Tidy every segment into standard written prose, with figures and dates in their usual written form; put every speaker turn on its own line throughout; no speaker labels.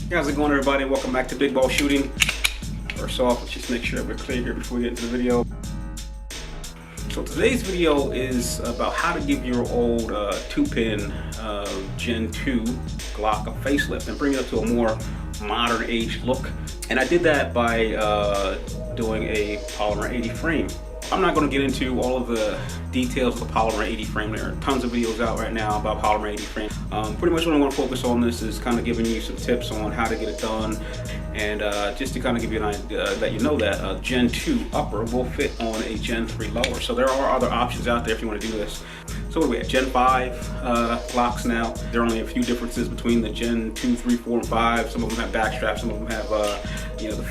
How's it going, everybody? Welcome back to Big Ball Shooting. First off, let's just make sure we're clear here before we get into the video. So today's video is about how to give your old 2-pin Gen 2 Glock a facelift and bring it up to a more modern age look. And I did that by doing a Polymer80 frame. I'm not going to get into all of the details of the Polymer80 frame. There are tons of videos out right now about Polymer80 frame. Pretty much what I'm going to focus on this is kind of giving you some tips on how to get it done, and just to kind of give you an idea, let you know that a Gen 2 upper will fit on a Gen 3 lower. So there are other options out there if you want to do this. So what do we have? Gen 5 Glocks now. There are only a few differences between the Gen 2, 3, 4, and 5. Some of them have back straps, some of them have the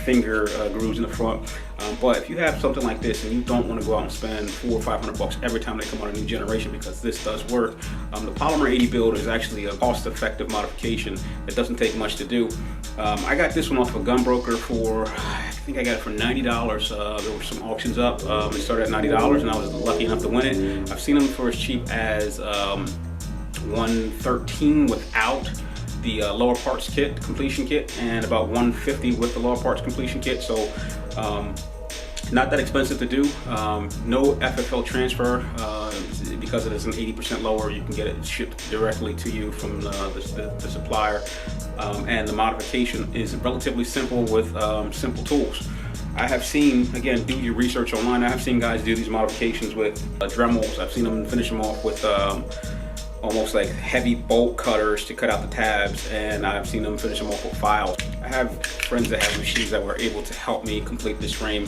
finger grooves in the front. But if you have something like this and you don't want to go out and spend $400 or $500 every time they come on a new generation, because this does work, the Polymer80 build is actually a cost-effective modification that doesn't take much to do. I got this one off a gun broker for, I think I got it for $90. There were some auctions up. It started at $90 and I was lucky enough to win it. I've seen them for as cheap as $113 without the lower parts kit, completion kit, and about $150 with the lower parts completion kit. So not that expensive to do. No FFL transfer, because it is an 80% lower. You can get it shipped directly to you from the supplier, and the modification is relatively simple with simple tools. I have seen, again, do your research online, I have seen guys do these modifications with Dremels. I've seen them finish them off with almost like heavy bolt cutters to cut out the tabs, and I've seen them finish them off with files. I have friends that have machines that were able to help me complete this frame.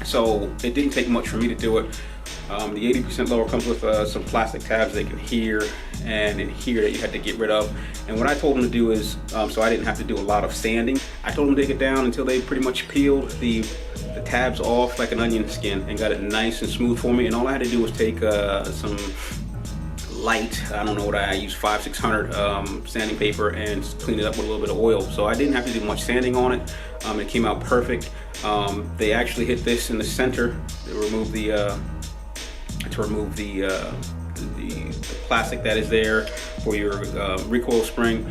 So it didn't take much for me to do it. The 80% lower comes with some plastic tabs they can hear and in here that you had to get rid of. And what I told them to do is, so I didn't have to do a lot of sanding, I told them to take it down until they pretty much peeled the tabs off like an onion skin and got it nice and smooth for me. And all I had to do was take some light, I don't know what I use, 500-600 sanding paper, and clean it up with a little bit of oil. So I didn't have to do much sanding on it. It came out perfect. They actually hit this in the center to remove the plastic that is there for your recoil spring,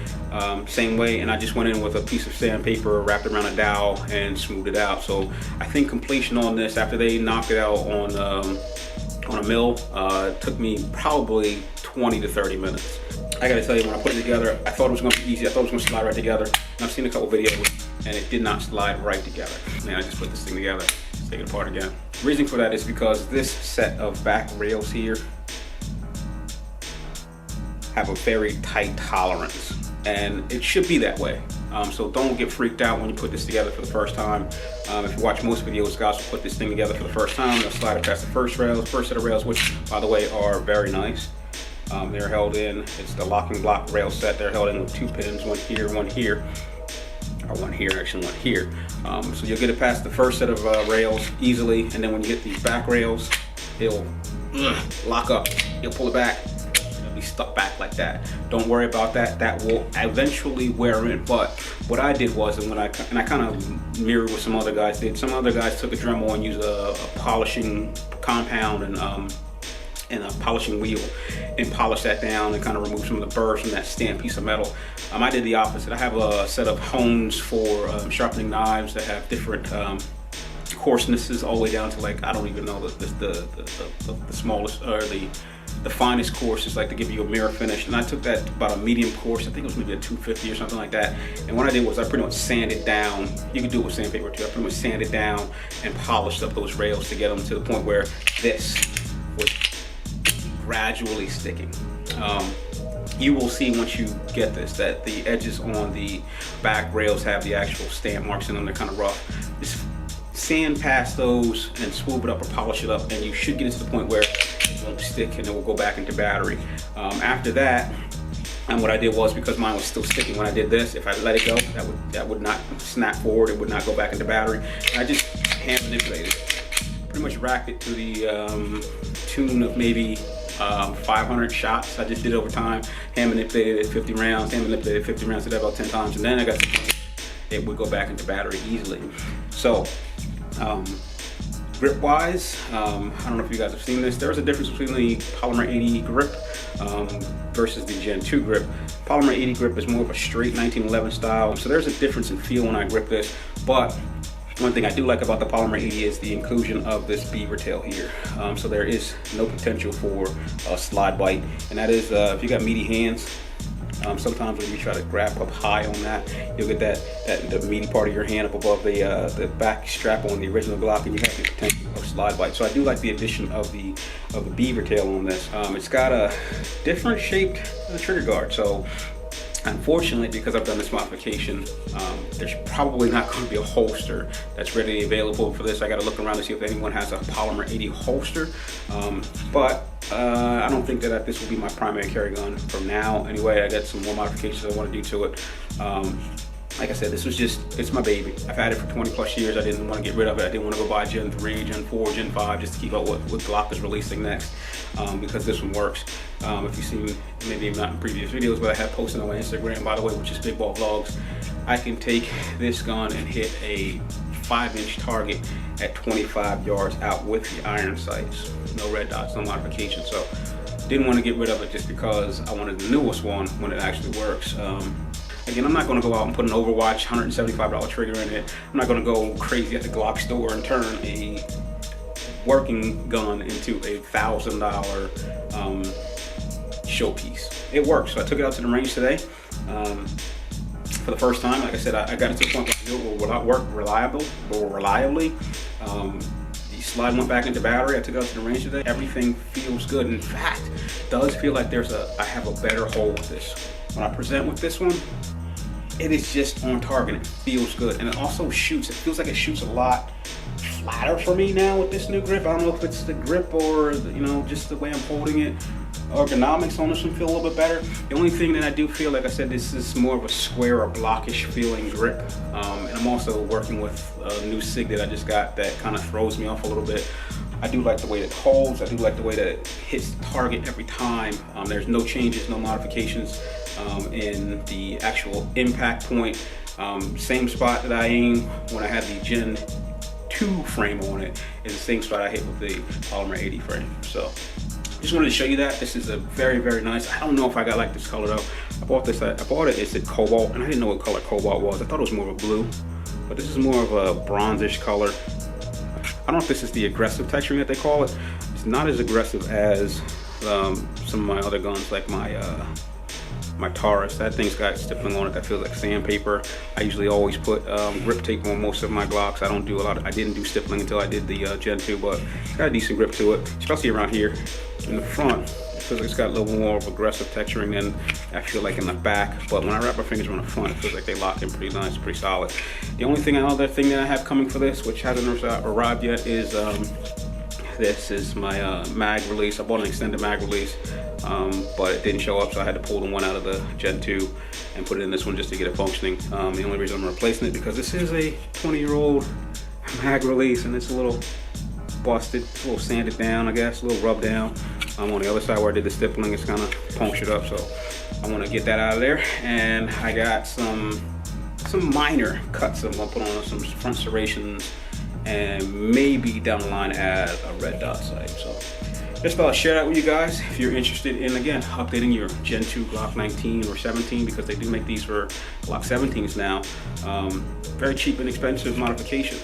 same way. And I just went in with a piece of sandpaper, wrapped it around a dowel, and smoothed it out. So I think completion on this, after they knocked it out on a mill, it took me probably 20 to 30 minutes. I gotta tell you, when I put it together, I thought it was gonna be easy. I thought it was gonna slide right together. And I've seen a couple videos and it did not slide right together. Man, I just put this thing together. Let's take it apart again. The reason for that is because this set of back rails here have a very tight tolerance, and it should be that way. So don't get freaked out when you put this together for the first time. If you watch most videos, guys will put this thing together for the first time. They'll slide it past the first set of rails, which, by the way, are very nice. They're held in, it's the locking block rail set. They're held in with 2 pins, one here, one here, or one here, actually one here. So you'll get it past the first set of rails easily, and then when you get these back rails, it'll lock up. You'll pull it back, it'll be stuck back like that. Don't worry about that. That will eventually wear in. But what I did was, and I kind of mirrored what some other guys did. Some other guys took a Dremel and used a polishing compound and a polishing wheel and polish that down and kind of remove some of the burrs from that stamped piece of metal. I did the opposite. I have a set of hones for sharpening knives that have different coarsenesses, all the way down to, like, I don't even know the smallest or the finest course is like to give you a mirror finish. And I took that about a medium course, I think it was maybe a 250 or something like that. And what I did was I pretty much sanded down. You can do it with sandpaper too. I pretty much sanded down and polished up those rails to get them to the point where this was gradually sticking. You will see once you get this that the edges on the back rails have the actual stamp marks in them. They're kind of rough. Just sand past those and swoop it up or polish it up, and you should get it to the point where it won't stick and it will go back into battery. After that, and what I did was, because mine was still sticking when I did this, if I let it go, that would not snap forward. It would not go back into battery. And I just hand manipulated it. Pretty much racked it to the tune of maybe 500 shots. I just did it over time, hand manipulated it 50 rounds, hand manipulated 50 rounds, did that about 10 times, and then I got to the point it would go back into battery easily. So grip wise, I don't know if you guys have seen this. There's a difference between the Polymer80 grip versus the Gen 2 grip. Polymer80 grip is more of a straight 1911 style, so there's a difference in feel when I grip this. But one thing I do like about the Polymer80 is the inclusion of this beaver tail here. So there is no potential for a slide bite, and that is if you got meaty hands. Sometimes when you try to grab up high on that, you'll get the meaty part of your hand up above the back strap on the original Glock, and you have the potential of slide bite. So I do like the addition of the beaver tail on this. It's got a different shaped trigger guard. So unfortunately, because I've done this modification, there's probably not going to be a holster that's readily available for this. I got to look around to see if anyone has a Polymer80 holster, but I don't think that this will be my primary carry gun for now. Anyway, I got some more modifications I want to do to it. Like I said, it's my baby. I've had it for 20 plus years. I didn't want to get rid of it. I didn't want to go buy Gen 3, Gen 4, Gen 5 just to keep up what Glock is releasing next, because this one works. If you've seen, maybe not in previous videos, but I have posted on my Instagram, by the way, which is Big Ball Vlogs. I can take this gun and hit a 5-inch target at 25 yards out with the iron sights. No red dots, no modification. So didn't want to get rid of it just because I wanted the newest one when it actually works. Again, I'm not going to go out and put an Overwatch $175 trigger in it. I'm not going to go crazy at the Glock store and turn a working gun into a $1,000 showpiece. It works. So I took it out to the range today for the first time. Like I said, I got it to the point where it will work reliably. The slide went back into battery. I took it out to the range today. Everything feels good. In fact, it does feel like I have a better hold with this. When I present with this one, it is just on target. It feels good, and it also shoots. It feels like it shoots a lot flatter for me now with this new grip. I don't know if it's the grip or just the way I'm holding it. Ergonomics on this one feel a little bit better. The only thing that I do feel, like I said, this is more of a square or blockish feeling grip. And I'm also working with a new SIG that I just got that kind of throws me off a little bit. I do like the way that it holds. I do like the way that it hits the target every time. There's no changes, no modifications in the actual impact point. Same spot that I aim when I had the Gen 2 frame on it is the same spot I hit with the Polymer80 frame. So just wanted to show you that. This is a very, very nice. I don't know if I got like this color though. I bought it, it's a cobalt, and I didn't know what color cobalt was. I thought it was more of a blue, but this is more of a bronzish color. I don't know if this is the aggressive texturing that they call it. It's not as aggressive as some of my other guns, like my Taurus. That thing's got stippling on it that feels like sandpaper. I usually always put grip tape on most of my Glocks. I didn't do stippling until I did the Gen 2, but it's got a decent grip to it, especially around here in the front. It feels like it's got a little more of aggressive texturing than I feel like in the back, but when I wrap my fingers around the front, it feels like they lock in pretty nice, pretty solid. The only other thing that I have coming for this, which hasn't arrived yet, is this is my mag release. I bought an extended mag release, but it didn't show up, so I had to pull the one out of the Gen 2 and put it in this one just to get it functioning. The only reason I'm replacing it because this is a 20-year-old mag release, and it's a little busted, a little sanded down, I guess, a little rubbed down. On the other side where I did the stippling, it's kind of punctured up, so I want to get that out of there. And I got some minor cuts I'm gonna put on some front serrations, and maybe down the line add a red dot sight. So just thought I'd share that with you guys if you're interested in, again, updating your Gen 2 Glock 19 or 17, because they do make these for Glock 17s now. Very cheap and inexpensive modification.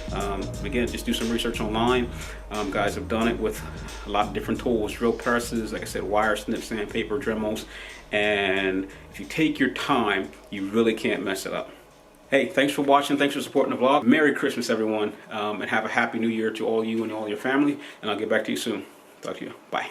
Again, just do some research online. Guys have done it with a lot of different tools, drill presses, like I said, wire snips, sandpaper, Dremels, and if you take your time, you really can't mess it up. Hey, thanks for watching. Thanks for supporting the vlog. Merry Christmas, everyone, and have a Happy New Year to all you and all your family, and I'll get back to you soon. Talk to you. Bye.